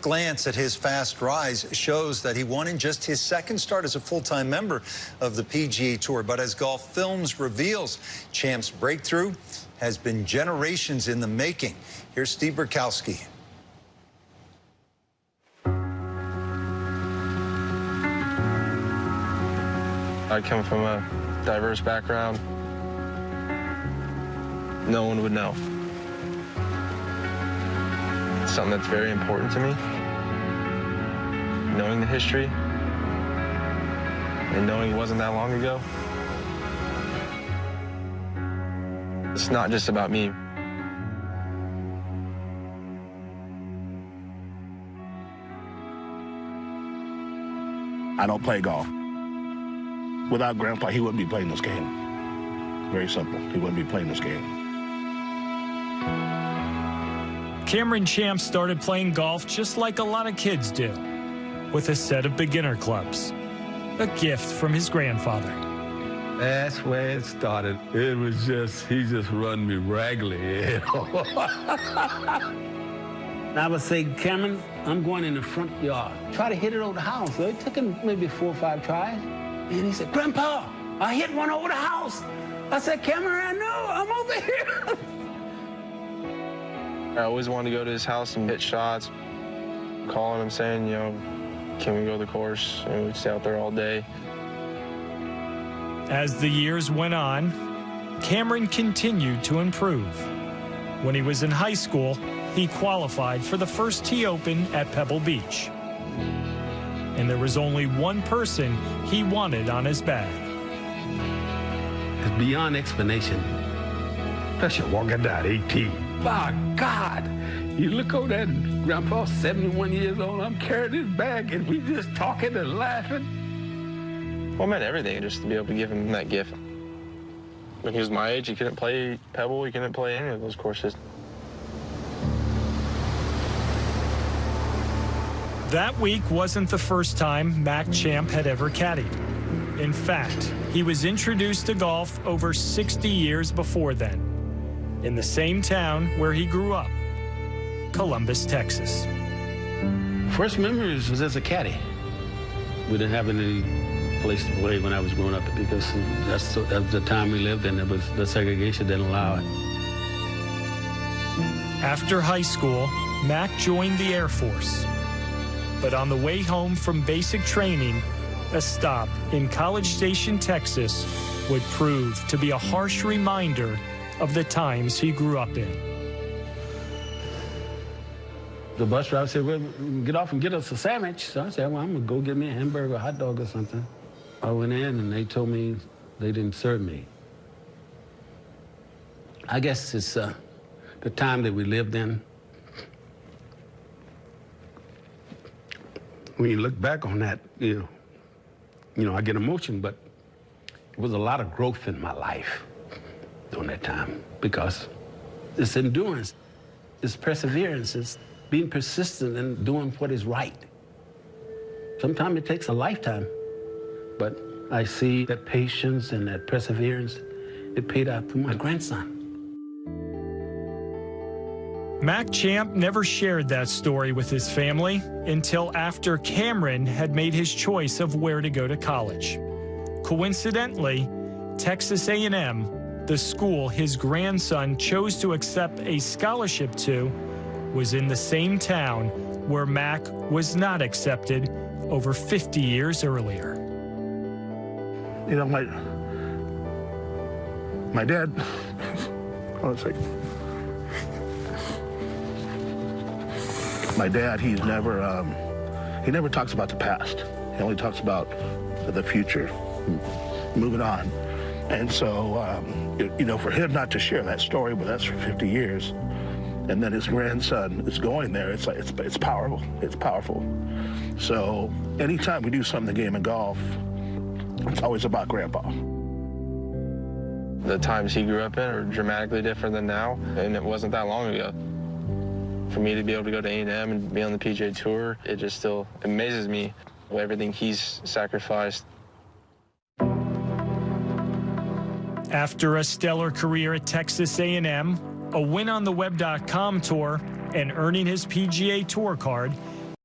Glance at his fast rise shows that he won in just his second start as a full-time member of the PGA Tour. But as Golf Films reveals, Champ's breakthrough has been generations in the making. Here's Steve Burkowski. I come from a diverse background. No one would know. It's something that's very important to me. Knowing the history and knowing it wasn't that long ago. It's not just about me. I don't play golf. Without Grandpa, he wouldn't be playing this game. Very simple. He wouldn't be playing this game. Cameron Champ started playing golf just like a lot of kids do, with a set of beginner clubs, a gift from his grandfather. That's where it started. It was just, he just run me raggedy. I would say, Cameron, I'm going in the front yard. Try to hit it over the house. So it took him maybe 4 or 5 tries. And he said, Grandpa, I hit one over the house. I said, Cameron, I know, I'm over here. I always wanted to go to his house and hit shots, calling him saying, you know, can we go to the course? And we'd stay out there all day. As the years went on, Cameron continued to improve. When he was in high school, he qualified for the first Tee Open at Pebble Beach. And there was only one person he wanted on his bag. It's beyond explanation. Pressure walking down 18. My God, you look over that, Grandpa's 71 years old, I'm carrying his bag, and we just talking and laughing. Well, it meant everything just to be able to give him that gift. When he was my age, he couldn't play Pebble, he couldn't play any of those courses. That week wasn't the first time Mack Champ had ever caddied. In fact, he was introduced to golf over 60 years before then, in the same town where he grew up, Columbus, Texas. First memories was as a caddy. We didn't have any place to play when I was growing up because that's the time we lived in. It was the segregation didn't allow it. After high school, Mack joined the Air Force. But on the way home from basic training, a stop in College Station, Texas, would prove to be a harsh reminder of the times he grew up in. The bus driver said, well, get off and get us a sandwich. So I said, well, I'm going to go get me a hamburger, a hot dog or something. I went in and they told me they didn't serve me. I guess it's the time that we lived in. When you look back on that, you know, I get emotion, but it was a lot of growth in my life during that time because it's endurance, it's perseverance, it's being persistent and doing what is right. Sometimes it takes a lifetime, but I see that patience and that perseverance, it paid out through my grandson. Mack Champ never shared that story with his family until after Cameron had made his choice of where to go to college. Coincidentally, Texas A&M, the school his grandson chose to accept a scholarship to, was in the same town where Mack was not accepted over 50 years earlier. You know, my dad, hold on a second. My dad, he never talks about the past. He only talks about the future, moving on. And so, you know, for him not to share that story with us for 50 years, and then his grandson is going there, it's like, it's powerful. It's powerful. So anytime we do something in the game of golf, it's always about Grandpa. The times he grew up in are dramatically different than now, and it wasn't that long ago. For me to be able to go to A&M and be on the PGA Tour, it just still amazes me, everything he's sacrificed. After a stellar career at Texas A&M, a win on the Web.com tour, and earning his PGA Tour card,